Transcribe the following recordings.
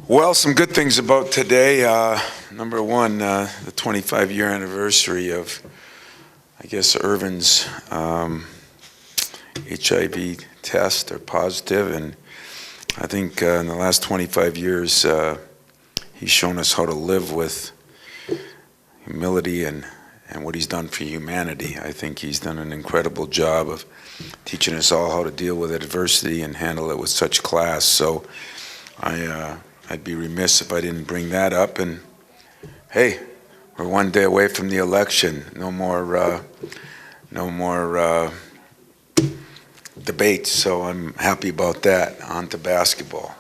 Well, some good things about today. Number one, the 25-year anniversary of, I guess, Irvin's HIV test or positive, and I think in the last 25 years, he's shown us how to live with humility and what he's done for humanity. I think he's done an incredible job of teaching us all how to deal with adversity and handle it with such class. So I'd be remiss if I didn't bring that up. And hey, we're one day away from the election. No more debates. So I'm happy about that. On to basketball.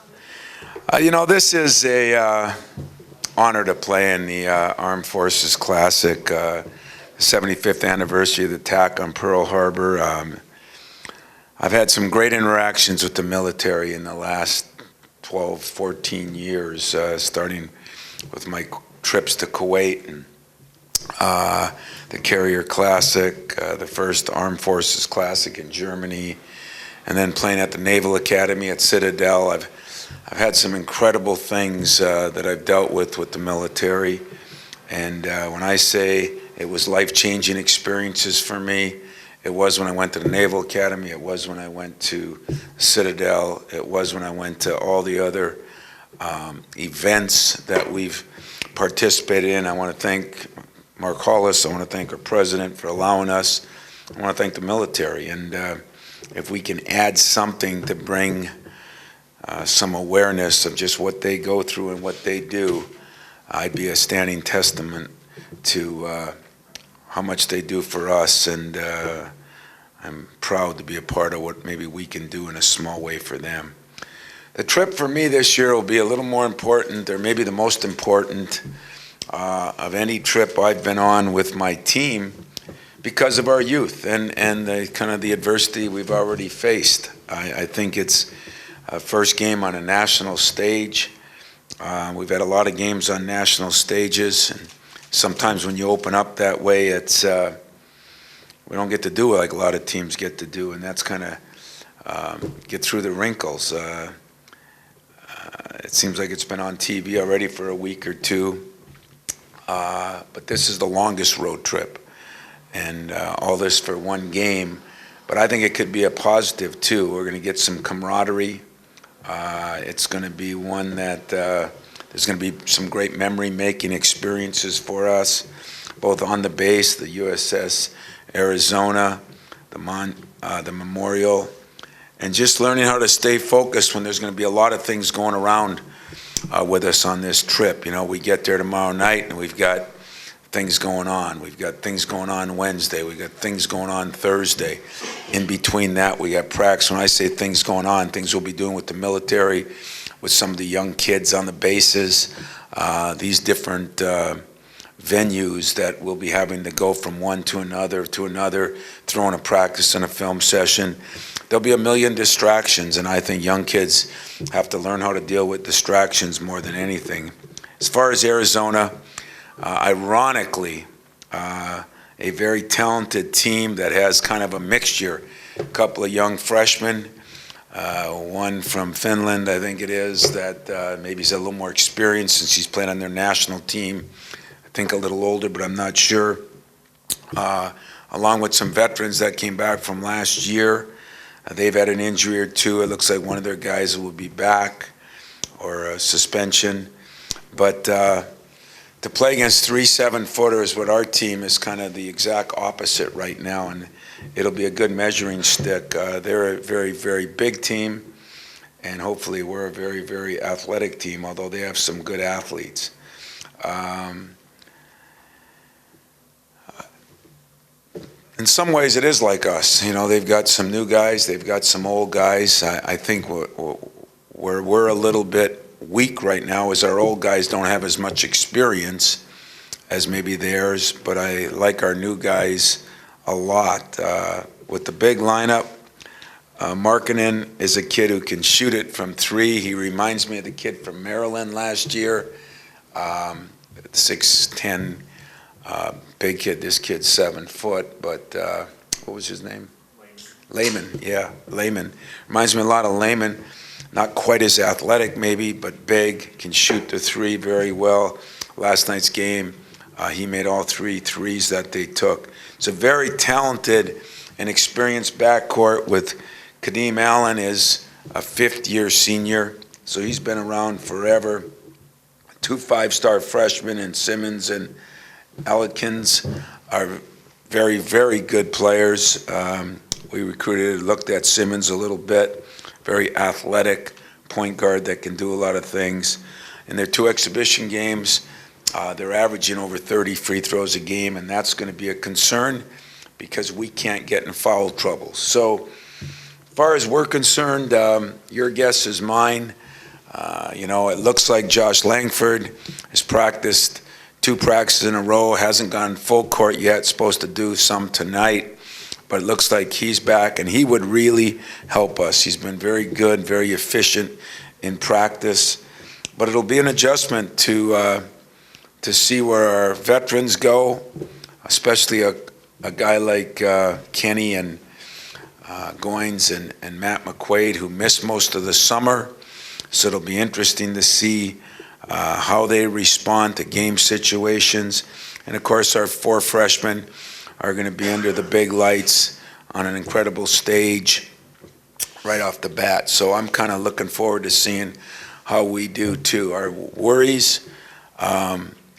This is a honor to play in the Armed Forces Classic, 75th anniversary of the attack on Pearl Harbor. I've had some great interactions with the military in the last 12, 14 years, starting with my trips to Kuwait and the Carrier Classic, the first Armed Forces Classic in Germany, and then playing at the Naval Academy at Citadel. I've had some incredible things that I've dealt with the military, and when I say it was life-changing experiences for me, it was when I went to the Naval Academy, it was when I went to Citadel, it was when I went to all the other events that we've participated in. I want to thank Mark Hollis, I want to thank our president for allowing us, I want to thank the military, and if we can add something to bring some awareness of just what they go through and what they do, I'd be a standing testament to how much they do for us, and I'm proud to be a part of what maybe we can do in a small way for them. The trip for me this year will be a little more important, or maybe the most important of any trip I've been on with my team, because of our youth and the kind of the adversity we've already faced. I think it's a first game on a national stage. We've had a lot of games on national stages, and sometimes when you open up that way, it's we don't get to do it like a lot of teams get to do, and that's kind of get through the wrinkles. It seems like it's been on TV already for a week or two, but this is the longest road trip, and all this for one game. But I think it could be a positive too. We're going to get some camaraderie. It's going to be one that there's going to be some great memory-making experiences for us, both on the base, the USS Arizona, the Memorial, and just learning how to stay focused when there's going to be a lot of things going around with us on this trip. You know, we get there tomorrow night and we've got things going on. We've got things going on Wednesday. We've got things going on Thursday. In between that, we got practice. When I say things going on, things we'll be doing with the military, with some of the young kids on the bases, these different venues that we'll be having to go from one to another, throwing a practice and a film session. There'll be a million distractions, and I think young kids have to learn how to deal with distractions more than anything. As far as Arizona, ironically, a very talented team that has kind of a mixture. A couple of young freshmen, one from Finland, I think it is, that maybe he's a little more experienced since he's played on their national team. I think a little older, but I'm not sure. Along with some veterans that came back from last year. They've had an injury or two. It looks like one of their guys will be back, or a suspension. But to play against 3 7-footers with our team is kind of the exact opposite right now, and it'll be a good measuring stick. They're a very, very big team, and hopefully we're a very, very athletic team, although they have some good athletes. In some ways it is like us. You know, they've got some new guys, they've got some old guys. I think where we're a little bit weak right now is our old guys don't have as much experience as maybe theirs, but I like our new guys a lot. With the big lineup, Markkanen is a kid who can shoot it from 3. He reminds me of the kid from Maryland last year, 6'10", big kid. This kid's 7 foot, but what was his name? Lehman. Yeah, Lehman. Reminds me a lot of Lehman. Not quite as athletic maybe, but big, can shoot the three very well. Last night's game, he made all 3 threes that they took. It's a very talented and experienced backcourt with Kadeem Allen is a 5th-year senior, so he's been around forever. 2 5-star freshmen in Simmons and Elkins are very, very good players. We looked at Simmons a little bit, very athletic point guard that can do a lot of things. In their 2 exhibition games, they're averaging over 30 free throws a game, and that's going to be a concern because we can't get in foul trouble. So as far as we're concerned, your guess is mine. It looks like Josh Langford has practiced 2 practices in a row, hasn't gone full court yet, supposed to do some tonight, but it looks like he's back, and he would really help us. He's been very good, very efficient in practice, but it'll be an adjustment to see where our veterans go, especially a guy like Kenny and Goins and Matt McQuaid, who missed most of the summer. So it'll be interesting to see how they respond to game situations. And of course, our 4 freshmen are going to be under the big lights on an incredible stage right off the bat. So I'm kind of looking forward to seeing how we do too. Our worries,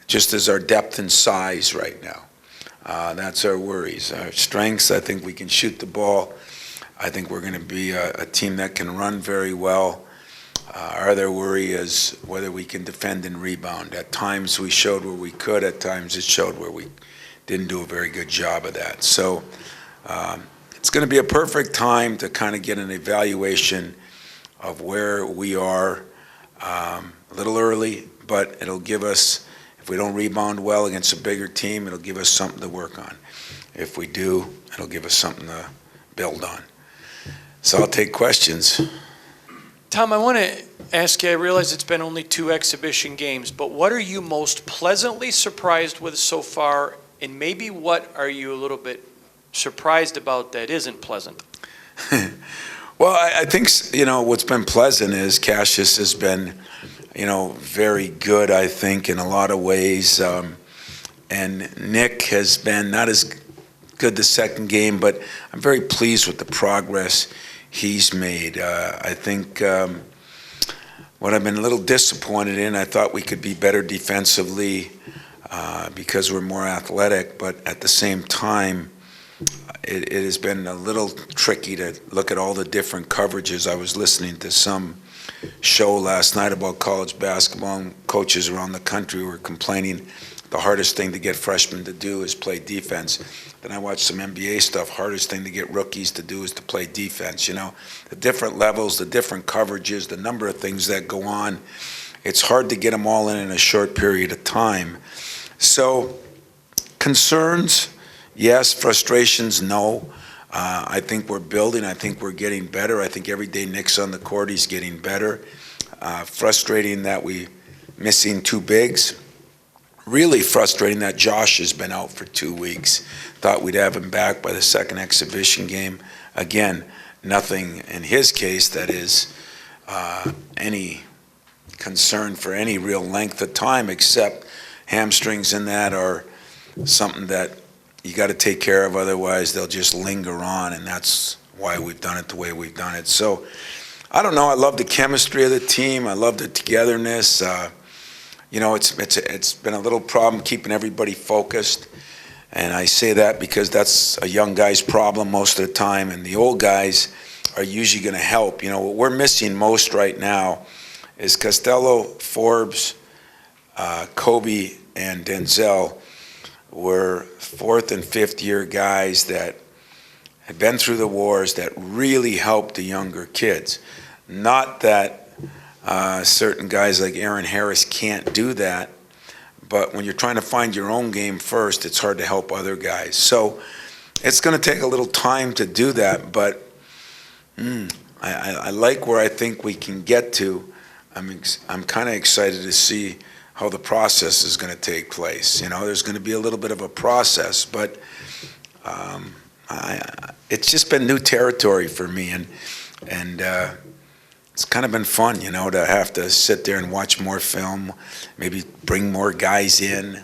just as our depth and size right now. That's our worries. Our strengths, I think we can shoot the ball. I think we're going to be a team that can run very well. Our other worry is whether we can defend and rebound. At times we showed where we could. At times it showed where we didn't do a very good job of that. So it's going to be a perfect time to kind of get an evaluation of where we are a little early, but it'll give us, if we don't rebound well against a bigger team, it'll give us something to work on. If we do, it'll give us something to build on. So I'll take questions. Tom, I want to ask you, I realize it's been only 2 exhibition games, but what are you most pleasantly surprised with so far, and maybe what are you a little bit surprised about that isn't pleasant? Well, I think, what's been pleasant is Cassius has been, very good, I think, in a lot of ways. And Nick has been not as good the second game, but I'm very pleased with the progress he's made. I think what I've been a little disappointed in, I thought we could be better defensively because we're more athletic, but at the same time, it has been a little tricky to look at all the different coverages. I was listening to some show last night about college basketball, and coaches around the country were complaining the hardest thing to get freshmen to do is play defense. Then I watched some NBA stuff. Hardest thing to get rookies to do is to play defense. The different levels, the different coverages, the number of things that go on. It's hard to get them all in a short period of time. So concerns, yes. Frustrations, no. I think we're building. I think we're getting better. I think every day Nick's on the court, he's getting better. Frustrating that we missing 2 bigs. Really frustrating that Josh has been out for 2 weeks. Thought we'd have him back by the second exhibition game. Again, nothing in his case that is any concern for any real length of time, except hamstrings in that are something that you got to take care of, otherwise they'll just linger on, and that's why we've done it the way we've done it. So I don't know. I love the chemistry of the team. I love the togetherness. It's been a little problem keeping everybody focused, and I say that because that's a young guy's problem most of the time, and the old guys are usually going to help. What we're missing most right now is Costello, Forbes, Kobe, and Denzel were 4th and 5th year guys that had been through the wars that really helped the younger kids. Not that certain guys like Aaron Harris can't do that, but when you're trying to find your own game first, it's hard to help other guys. So it's going to take a little time to do that, but I like where I think we can get to. I'm kind of excited to see how the process is going to take place. There's going to be a little bit of a process, but it's just been new territory for me, and it's kind of been fun, to have to sit there and watch more film, maybe bring more guys in,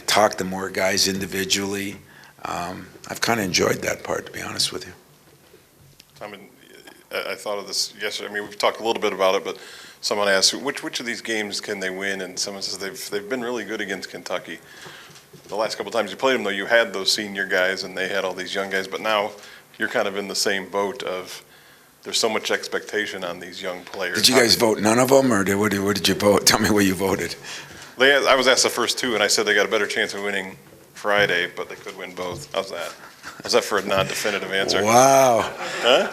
talk to more guys individually. I've kind of enjoyed that part, to be honest with you. I mean, I thought of this yesterday. I mean, we've talked a little bit about it, but someone asked, which of these games can they win? And someone says they've been really good against Kentucky. The last couple of times you played them, though, you had those senior guys and they had all these young guys. But now you're kind of in the same boat of there's so much expectation on these young players. Did you guys vote none of them, or what did you vote? Tell me what you voted. I was asked the first two, and I said they got a better chance of winning Friday, but they could win both. How's that? How's that for a non-definitive answer? Wow. Huh?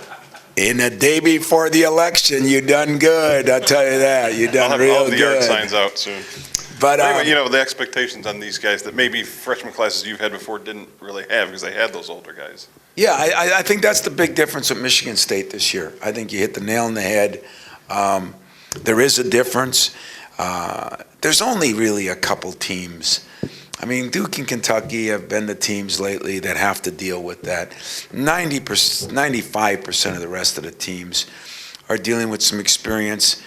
In the day before the election, you done good. I'll tell you that. You done real I'll have the yard good. signs out soon. But anyway, the expectations on these guys that maybe freshman classes you've had before didn't really have because they had those older guys. Yeah, I think that's the big difference with Michigan State this year. I think you hit the nail on the head. There is a difference. There's only really a couple teams. I mean, Duke and Kentucky have been the teams lately that have to deal with that. 95% of the rest of the teams are dealing with some experience.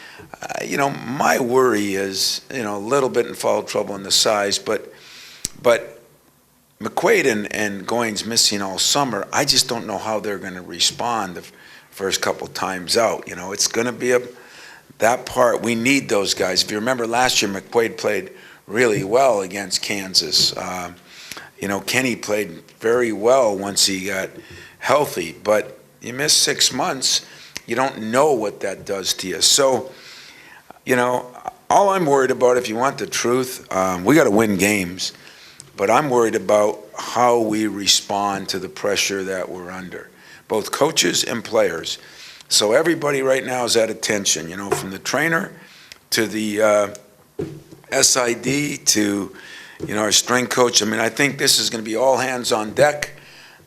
My worry is, a little bit in foul trouble in the size, but McQuaid and Goins missing all summer. I just don't know how they're going to respond the first couple times out. It's going to be that part. We need those guys. If you remember last year, McQuaid played really well against Kansas. Kenny played very well once he got healthy, but you miss 6 months, you don't know what that does to you. So, all I'm worried about, if you want the truth, we got to win games, but I'm worried about how we respond to the pressure that we're under, both coaches and players. So everybody right now is at attention, from the trainer to the SID to, our strength coach. I mean, I think this is going to be all hands on deck,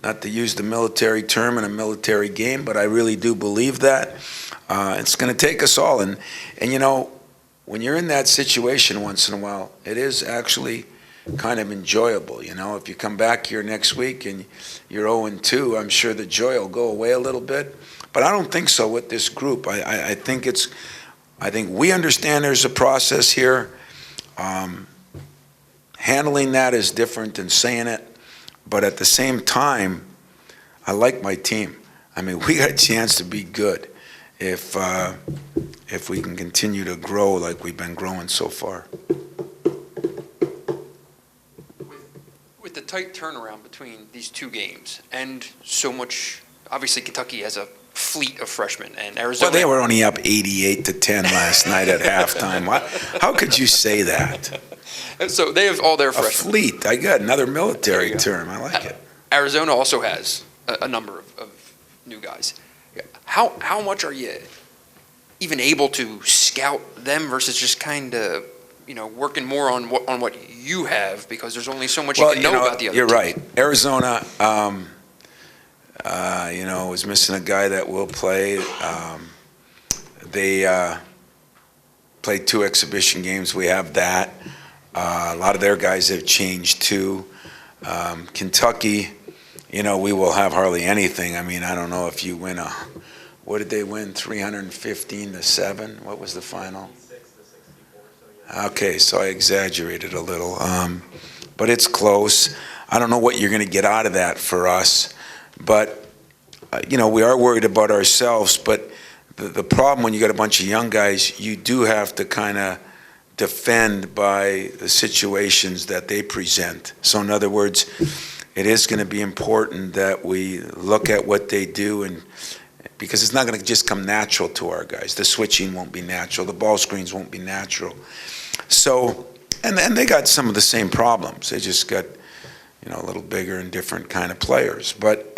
not to use the military term in a military game, but I really do believe that. It's going to take us all. And when you're in that situation once in a while, it is actually kind of enjoyable. If you come back here next week and you're 0-2, I'm sure the joy will go away a little bit. But I don't think so with this group. I think we understand there's a process here. Handling that is different than saying it, but at the same time, I like my team. I mean, we got a chance to be good if we can continue to grow like we've been growing so far. With the tight turnaround between these two games and so much, obviously Kentucky has a fleet of freshmen, and Arizona. Well, they were only up 88-10 last night at halftime. How could you say that? So they have all their A freshmen. fleet. I got another military term. I like it. Arizona also has a number of new guys. How much are you even able to scout them versus just kind of working more on what you have, because there's only so much you can know about the other You're teams. right. Arizona, was missing a guy that will play. They played 2 exhibition games. We have that. A lot of their guys have changed too. Kentucky, we will have hardly anything. I mean, I don't know if you win what did they win? 315-7? What was the final? 66-64. Okay, so I exaggerated a little. But it's close. I don't know what you're going to get out of that for us. But, we are worried about ourselves. But the problem when you got a bunch of young guys, you do have to kind of defend by the situations that they present. So in other words, it is going to be important that we look at what they do, and because it's not going to just come natural to our guys. The switching won't be natural. The ball screens won't be natural. So, and they got some of the same problems. They just got, a little bigger and different kind of players. But,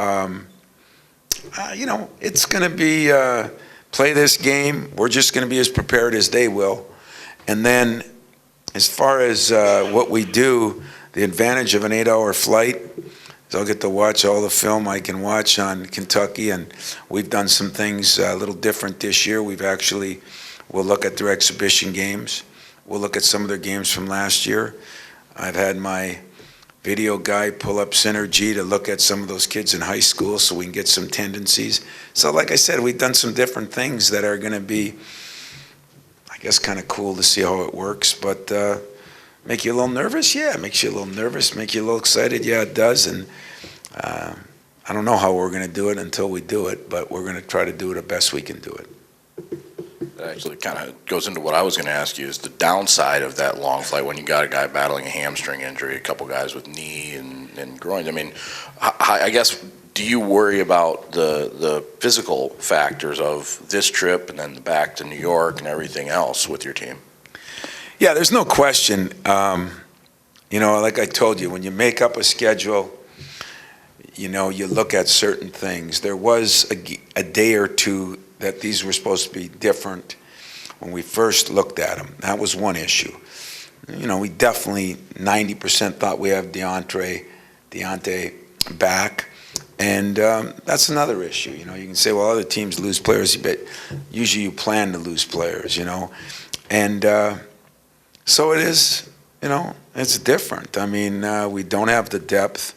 it's going to be play this game. We're just going to be as prepared as they will. And then as far as what we do, the advantage of an 8-hour flight is I'll get to watch all the film I can watch on Kentucky, and we've done some things a little different this year. We'll look at their exhibition games. We'll look at some of their games from last year. I've had my video guy pull up Synergy to look at some of those kids in high school so we can get some tendencies. So like I said, we've done some different things that are going to be, I guess, kind of cool to see how it works. But make you a little nervous? Yeah, it makes you a little nervous. Make you a little excited? Yeah, it does. And I don't know how we're going to do it until we do it, but we're going to try to do it the best we can do it. That actually kind of goes into what I was going to ask you, is the downside of that long flight when you got a guy battling a hamstring injury, a couple guys with knee and groin. I mean, I guess, do you worry about the physical factors of this trip and then back to New York and everything else with your team? Yeah, there's no question. Like I told you, when you make up a schedule, you look at certain things. There was a day or two that these were supposed to be different when we first looked at them. That was one issue. We definitely 90% thought we have Deontay back, and that's another issue. You can say, well, other teams lose players, but usually you plan to lose players, and so it is, it's different. I mean, we don't have the depth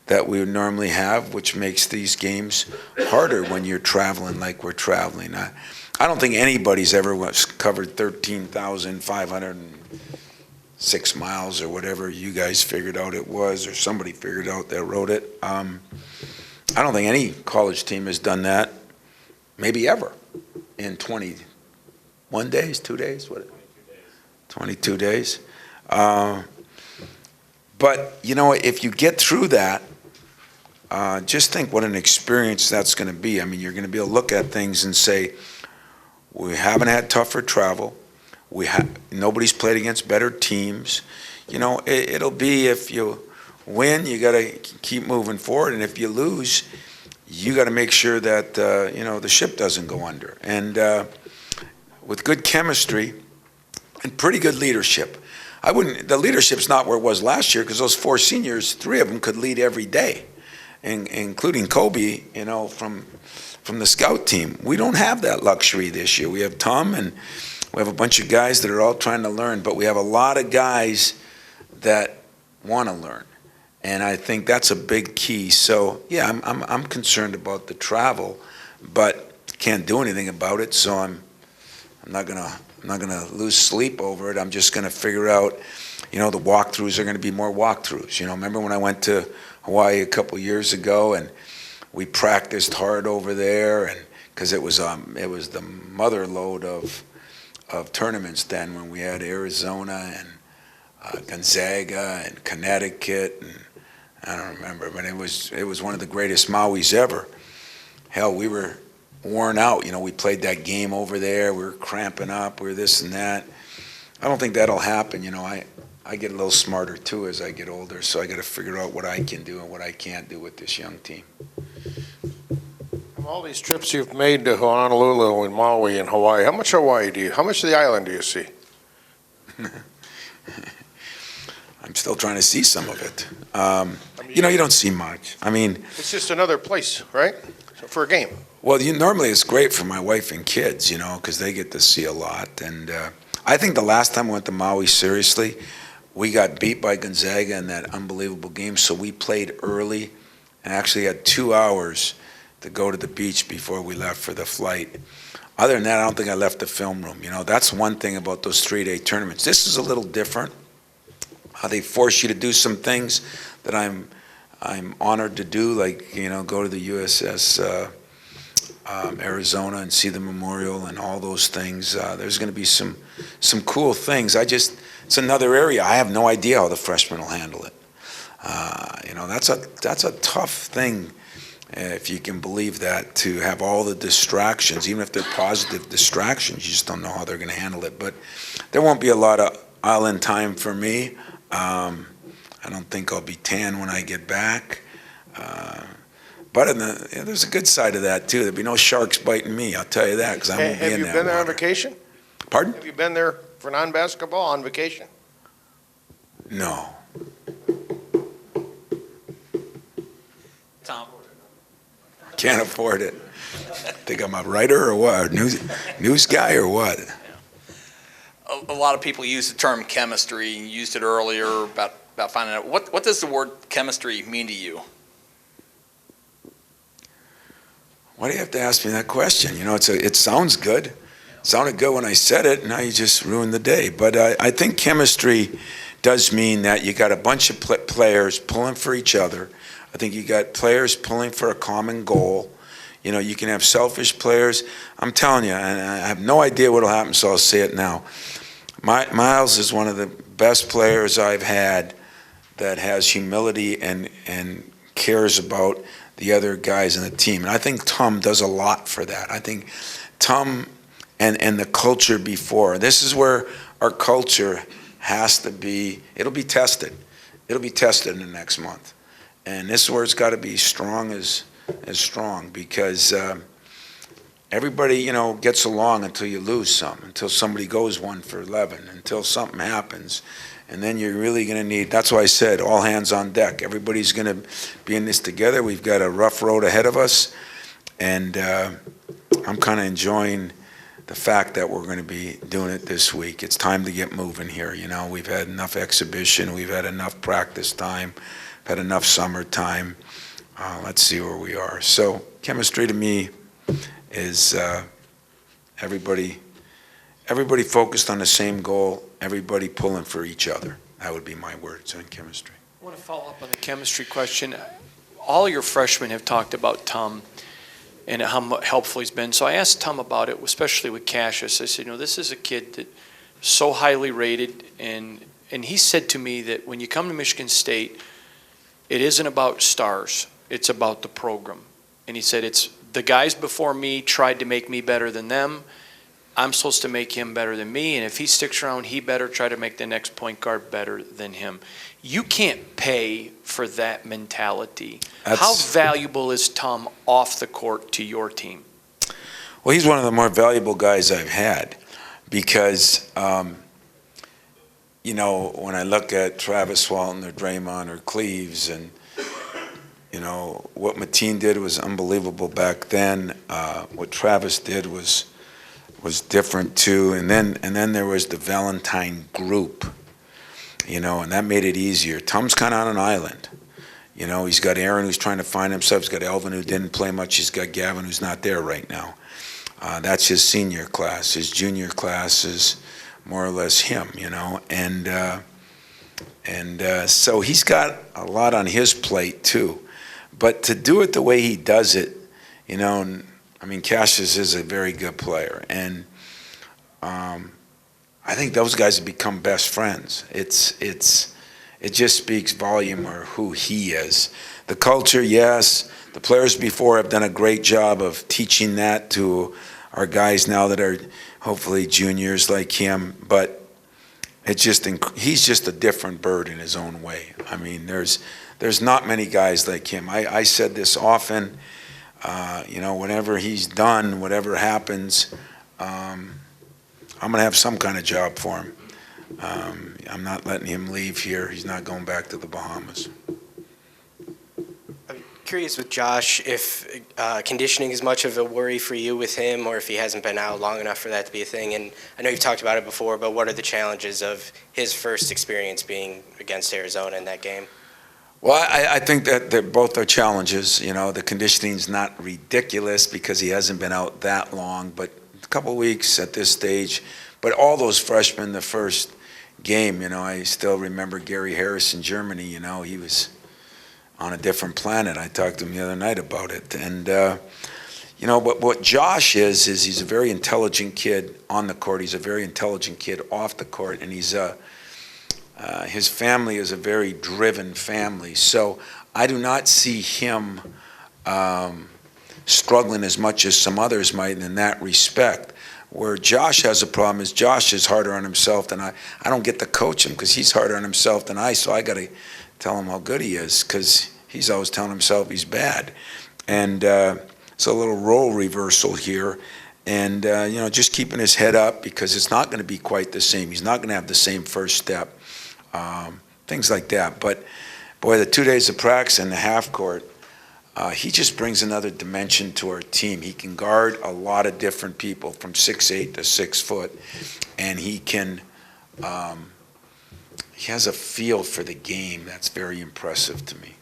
that we would normally have, which makes these games harder when you're traveling like we're traveling. I don't think anybody's ever covered 13,506 miles or whatever you guys figured out it was, or somebody figured out that wrote it. I don't think any college team has done that, maybe ever, in 21 days, 2 days, what? 22 days. But, if you get through that, just think what an experience that's going to be. I mean, you're going to be able to look at things and say, we haven't had tougher travel. Nobody's played against better teams. It'll be, if you win, you got to keep moving forward. And if you lose, you got to make sure that, the ship doesn't go under. And with good chemistry and pretty good leadership, the leadership's not where it was last year, because those 4 seniors, 3 of them could lead every day, including Kobe, from the scout team. We don't have that luxury this year. We have Tom, and we have a bunch of guys that are all trying to learn, but we have a lot of guys that want to learn, and I think that's a big key. So yeah, I'm concerned about the travel, but can't do anything about it. So I'm not gonna lose sleep over it. I'm just gonna figure out, the walkthroughs are gonna be more walkthroughs. Remember when I went to Hawaii a couple years ago, and we practiced hard over there, and because it was the mother lode of tournaments then, when we had Arizona and Gonzaga and Connecticut, and I don't remember, but it was one of the greatest Mauis ever. Hell, we were worn out. We played that game over there. We were cramping up. We were this and that. I don't think that'll happen. I get a little smarter too as I get older, so I got to figure out what I can do and what I can't do with this young team. From all these trips you've made to Honolulu and Maui and Hawaii, how much of the island do you see? I'm still trying to see some of it. You don't see much. I mean, It's just another place, right? For a game. well, normally it's great for my wife and kids, because they get to see a lot. And I think the last time I went to Maui, seriously, we got beat by Gonzaga in that unbelievable game, so we played early and actually had 2 hours to go to the beach before we left for the flight. Other than that, I don't think I left the film room. That's one thing about those 3-day tournaments. This is a little different. How they force you to do some things that I'm honored to do, like, go to the USS Arizona and see the memorial and all those things. There's going to be some cool things. It's another area. I have no idea how the freshmen will handle it. That's a tough thing, if you can believe that, to have all the distractions, even if they're positive distractions. You just don't know how they're going to handle it. But there won't be a lot of island time for me. I don't think I'll be tan when I get back. But there's a good side of that too. There'll be no sharks biting me, I'll tell you that, because I won't be in that. Have you been there on water. vacation? Pardon? Have you been there for non-basketball on vacation? No. Tom. Can't afford it. Think I'm a writer or what? News guy or what? A lot of people use the term chemistry. You used it earlier about about finding out what does the word chemistry mean to you? Why do you have to ask me that question? You know, it sounds good. It sounded good when I said it, and now you just ruined the day. But I think chemistry does mean that you got a bunch of players pulling for each other. I think you got players pulling for a common goal. You know, you can have selfish players. I'm telling you, and I have no idea what will happen, so I'll say it now. Miles is one of the best players I've had that has humility and cares about the other guys in the team. And I think Tum does a lot for that. I think Tum and the culture before. This is where our culture has to be, it'll be tested. It'll be tested in the next month. And this is where it's got to be strong as strong, because everybody, you know, gets along until you lose some, until somebody goes 1 for 11, until something happens. And then you're really going to need, that's why I said all hands on deck. Everybody's going to be in this together. We've got a rough road ahead of us. And I'm kind of enjoying the fact that we're going to be doing it this week. It's time to get moving here. You know, we've had enough exhibition. We've had enough practice time. Had enough summer time. Let's see where we are. So chemistry to me is everybody focused on the same goal, everybody pulling for each other. That would be my words on chemistry. I want to follow up on the chemistry question. All your freshmen have talked about Tum and how helpful he's been. So I asked Tum about it, especially with Cassius. I said, you know, this is a kid that's so highly rated, and he said to me that when you come to Michigan State, it isn't about stars, it's about the program. And he said, it's the guys before me tried to make me better than them. I'm supposed to make him better than me, and if he sticks around, he better try to make the next point guard better than him. You can't pay for that mentality. How valuable is Tum off the court to your team? Well, he's one of the more valuable guys I've had, because, you know, when I look at Travis Walton or Draymond or Cleaves, and, you know, what Mateen did was unbelievable back then. What Travis did was different too. And then there was the Valentine group, you know, and that made it easier. Tum's kind of on an island. You know, he's got Aaron who's trying to find himself. He's got Elvin who didn't play much. He's got Gavin who's not there right now. That's his senior class. His junior class is more or less him, you know. And so he's got a lot on his plate too. But to do it the way he does it, you know, and, I mean, Cassius is a very good player, and I think those guys have become best friends. It just speaks volume of who he is. The culture, yes. The players before have done a great job of teaching that to our guys now that are hopefully juniors like him. But he's just a different bird in his own way. I mean, there's not many guys like him. I said this often. You know, whenever he's done, whatever happens, I'm going to have some kind of job for him. I'm not letting him leave here. He's not going back to the Bahamas. I'm curious with Josh if conditioning is much of a worry for you with him, or if he hasn't been out long enough for that to be a thing. And I know you've talked about it before, but what are the challenges of his first experience being against Arizona in that game? Well, I think that they're both are challenges. You know, the conditioning's not ridiculous because he hasn't been out that long, but a couple of weeks at this stage. But all those freshmen, the first game, you know, I still remember Gary Harris in Germany. You know, he was on a different planet. I talked to him the other night about it. And, you know, but what Josh is he's a very intelligent kid on the court. He's a very intelligent kid off the court, and his family is a very driven family. So I do not see him struggling as much as some others might in that respect. Where Josh has a problem is Josh is harder on himself than I. I don't get to coach him because he's harder on himself than I, so I got to tell him how good he is because he's always telling himself he's bad. And it's a little role reversal here. And, you know, just keeping his head up because it's not going to be quite the same. He's not going to have the same first step. Things like that. But, boy, the 2 days of practice and the half court, he just brings another dimension to our team. He can guard a lot of different people from 6'8" to 6 foot, and he can he has a feel for the game that's very impressive to me.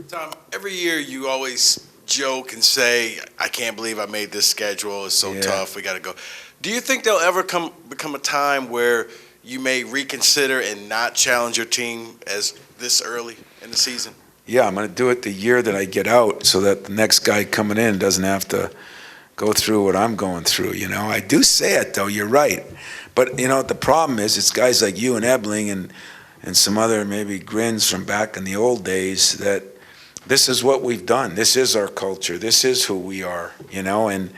Tom, every year you always joke and say, I can't believe I made this schedule. It's so Yeah. tough. We got to go. Do you think there'll ever become a time where you may reconsider and not challenge your team as this early in the season? Yeah, I'm going to do it the year that I get out so that the next guy coming in doesn't have to go through what I'm going through, you know. I do say it, though. You're right. But, you know, the problem is it's guys like you and Ebling and some other maybe grins from back in the old days that this is what we've done. This is our culture. This is who we are, you know. And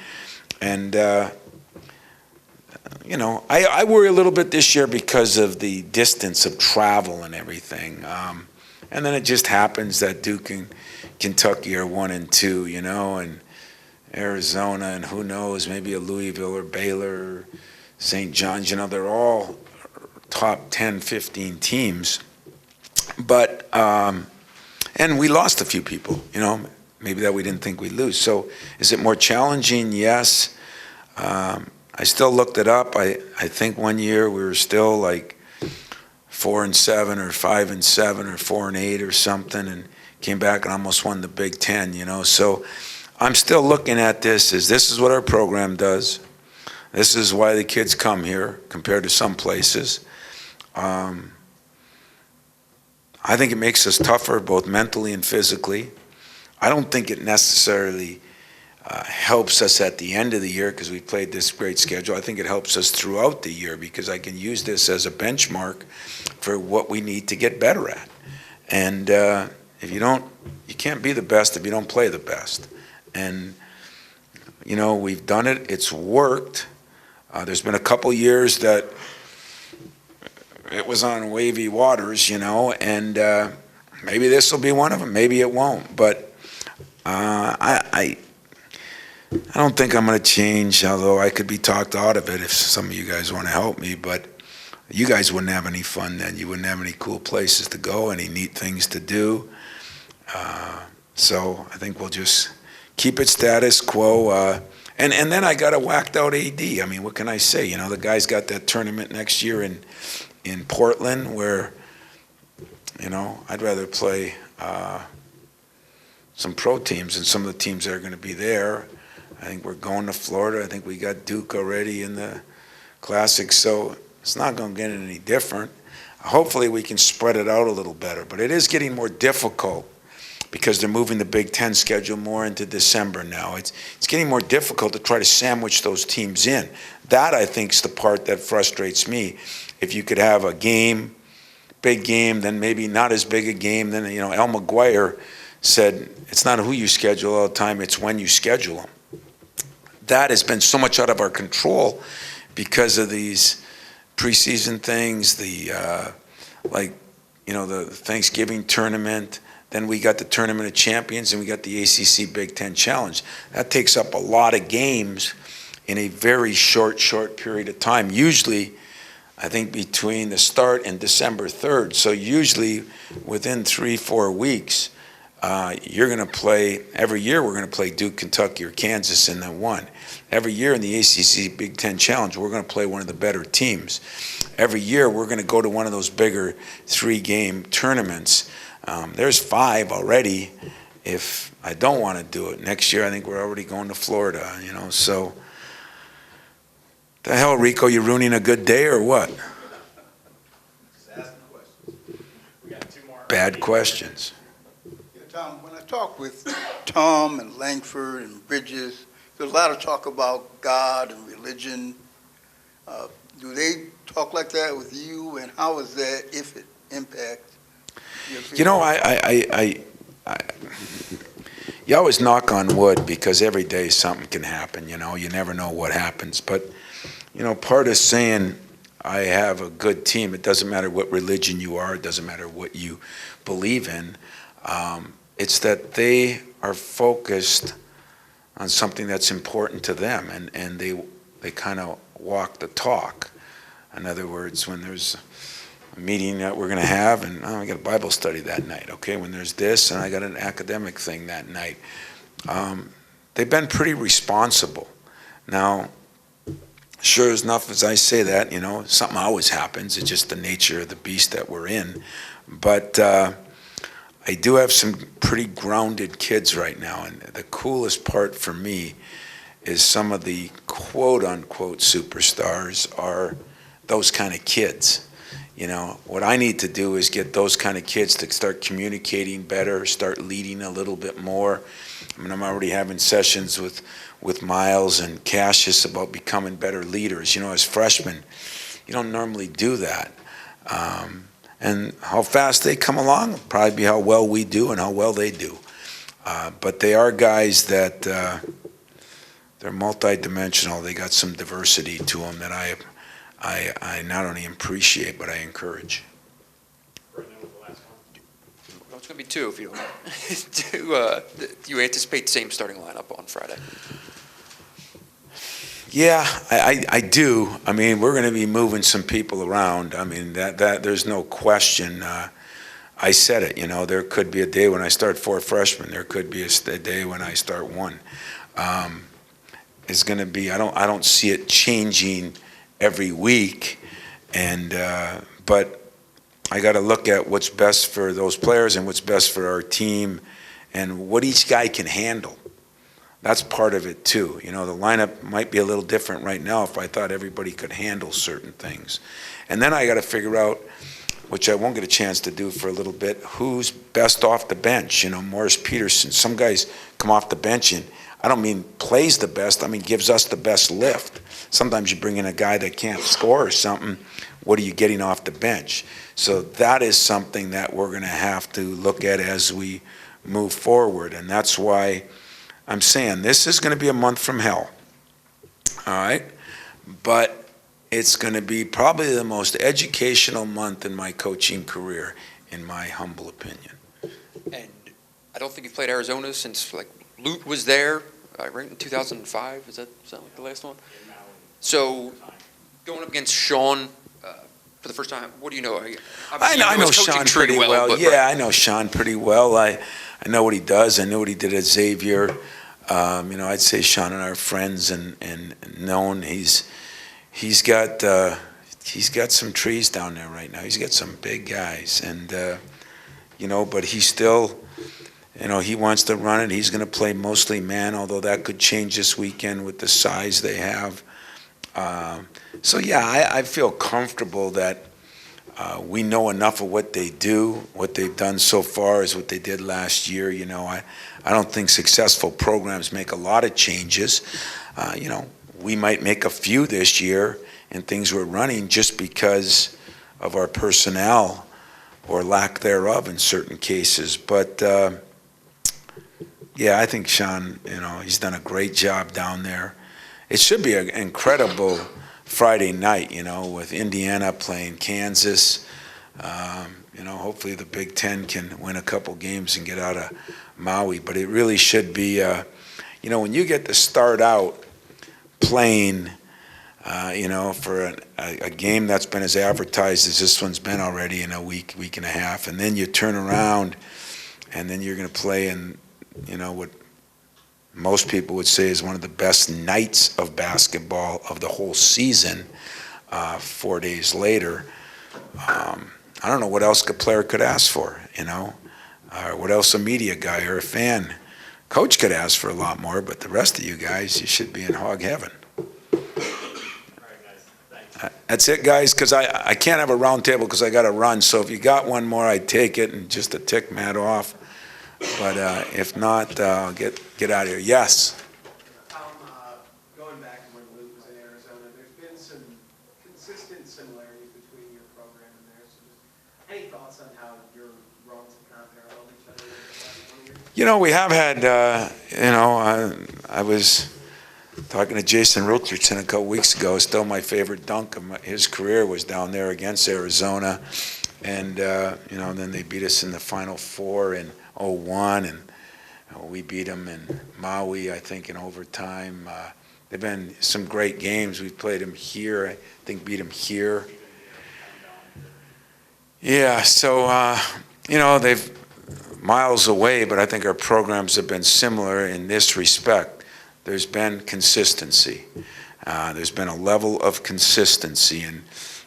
you know, I worry a little bit this year because of the distance of travel and everything. And then it just happens that Duke and Kentucky are 1 and 2, you know, and Arizona and who knows, maybe a Louisville or Baylor or St. John's, you know, they're all top 10, 15 teams. But, and we lost a few people, you know, maybe that we didn't think we'd lose. So is it more challenging? Yes. I still looked it up. I think one year we were still like 4-7 or 5-7 or 4-8 or something, and came back and almost won the Big Ten, you know. So I'm still looking at this as this is what our program does. This is why the kids come here compared to some places. I think it makes us tougher both mentally and physically. I don't think it necessarily helps us at the end of the year because we played this great schedule. I think it helps us throughout the year because I can use this as a benchmark for what we need to get better at. And if you don't, you can't be the best if you don't play the best. And, you know, we've done it. It's worked. There's been a couple years that it was on wavy waters, you know, and maybe this will be one of them. Maybe it won't. But I don't think I'm going to change, although I could be talked out of it if some of you guys want to help me. But you guys wouldn't have any fun then. You wouldn't have any cool places to go, any neat things to do. So I think we'll just keep it status quo. And then I got a whacked out AD. I mean, what can I say? You know, the guy's got that tournament next year in Portland where, you know, I'd rather play some pro teams than some of the teams that are going to be there. I think we're going to Florida. I think we got Duke already in the Classic, so it's not going to get any different. Hopefully we can spread it out a little better, but it is getting more difficult because they're moving the Big Ten schedule more into December now. It's getting more difficult to try to sandwich those teams in. That, I think, is the part that frustrates me. If you could have a game, big game, then maybe not as big a game, then, you know, Al McGuire said, it's not who you schedule all the time, it's when you schedule them. That has been so much out of our control because of these preseason things, the like, you know, the Thanksgiving tournament. Then we got the Tournament of Champions and we got the ACC Big Ten Challenge. That takes up a lot of games in a very short period of time. Usually, I think between the start and December 3rd. So usually within 3-4 weeks, you're going to play, every year we're going to play Duke, Kentucky, or Kansas in that one. Every year in the ACC Big Ten Challenge, we're going to play one of the better teams. Every year we're going to go to one of those bigger 3-game tournaments. There's 5 already if I don't want to do it. Next year I think we're already going to Florida, you know, so. The hell, Rico, you ruining a good day or what? Just asking questions. We got 2 more. Bad questions. Yeah, Tom, when I talk with Tom and Langford and Bridges, there's a lot of talk about God and religion. Do they talk like that with you, and how is that, if it impacts your opinion? You know, you always knock on wood because every day something can happen, you know. You never know what happens. But, you know, part of saying I have a good team, it doesn't matter what religion you are, it doesn't matter what you believe in. It's that they are focused on something that's important to them, and they kind of walk the talk. In other words, when there's a meeting that we're going to have, and I got a Bible study that night, okay? When there's this, and I got an academic thing that night. They've been pretty responsible. Now, sure enough, as I say that, something always happens. It's just the nature of the beast that we're in. But I do have some pretty grounded kids right now, and the coolest part for me is some of the quote-unquote superstars are those kind of kids. What I need to do is get those kind of kids to start communicating better, start leading a little bit more. I'm already having sessions with Miles and Cassius about becoming better leaders. As freshmen, you don't normally do that. And how fast they come along will probably be how well we do and how well they do. But they are guys that they're multidimensional. They got some diversity to them that I not only appreciate, but I encourage. Well, it's going to be two if you don't. Do you anticipate the same starting lineup on Friday? Yeah, I do. We're going to be moving some people around. That there's no question. I said it, there could be a day when I start 4 freshmen. There could be a day when I start 1. It's going to be, I don't see it changing every week. But I got to look at what's best for those players and what's best for our team and what each guy can handle. That's part of it too. The lineup might be a little different right now if I thought everybody could handle certain things. And then I got to figure out, which I won't get a chance to do for a little bit, who's best off the bench. Morris Peterson. Some guys come off the bench and I don't mean plays the best, gives us the best lift. Sometimes you bring in a guy that can't score or something. What are you getting off the bench? So that is something that we're going to have to look at as we move forward. And that's why I'm saying this is going to be a month from hell. All right? But it's going to be probably the most educational month in my coaching career, in my humble opinion. And I don't think you've played Arizona since, Lute was there, right in 2005. Is that sound like the last one? So going up against Sean for the first time, what do you know? I know Sean pretty well. Yeah, I know Sean pretty well. I know what he does. I know what he did at Xavier. I'd say Sean and I are friends and known. He's got some trees down there right now. He's got some big guys, and but he's still, he wants to run it. He's going to play mostly man, although that could change this weekend with the size they have. So yeah, I feel comfortable that we know enough of what they do. What they've done so far is what they did last year. I don't think successful programs make a lot of changes. We might make a few this year in things we're running just because of our personnel or lack thereof in certain cases. But yeah, I think Sean, he's done a great job down there. It should be an incredible Friday night, with Indiana playing Kansas. Hopefully the Big Ten can win a couple games and get out of Maui. But it really should be, when you get to start out playing, for a game that's been as advertised as this one's been already in a week and a half, and then you turn around and then you're going to play in, what most people would say is one of the best nights of basketball of the whole season, 4 days later. I don't know what else a player could ask for, or what else a media guy or a fan. Coach could ask for a lot more, but the rest of you guys, you should be in hog heaven. That's it, guys, because I can't have a round table because I got to run. So if you got one more, I'd take it and just to tick Matt off. But if not, I'll get out of here. Yes? Going back to when Luke was in Arizona, there's been some consistent similarities between your program and theirs. So just any thoughts on how your roles kind of parallel each other in the last 20 years? We have had, I was talking to Jason Richardson a couple weeks ago. Still my favorite dunk of his career was down there against Arizona. And, then they beat us in the Final Four in 2001, and we beat them in Maui, I think, in overtime. They've been some great games. We've played them here. I think beat them here. Yeah, so, they've miles away, but I think our programs have been similar in this respect. There's been consistency. There's been a level of consistency, and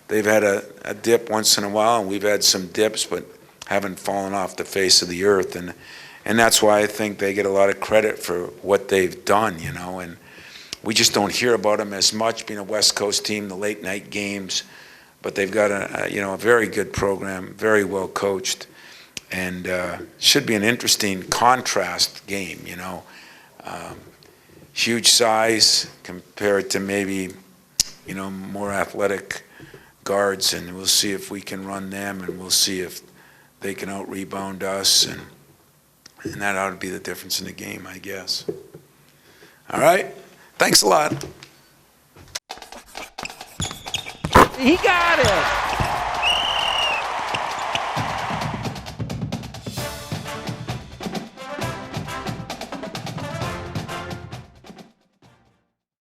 they've had a dip once in a while, and we've had some dips, but haven't fallen off the face of the earth. And that's why I think they get a lot of credit for what they've done, you know, and we just don't hear about them as much, being a West Coast team, the late night games, but they've got a very good program, very well coached, and should be an interesting contrast game, you know. Huge size compared to maybe, you know, more athletic guards, and we'll see if we can run them, and we'll see if they can out-rebound us, and that ought to be the difference in the game, I guess. All right? Thanks a lot. He got it.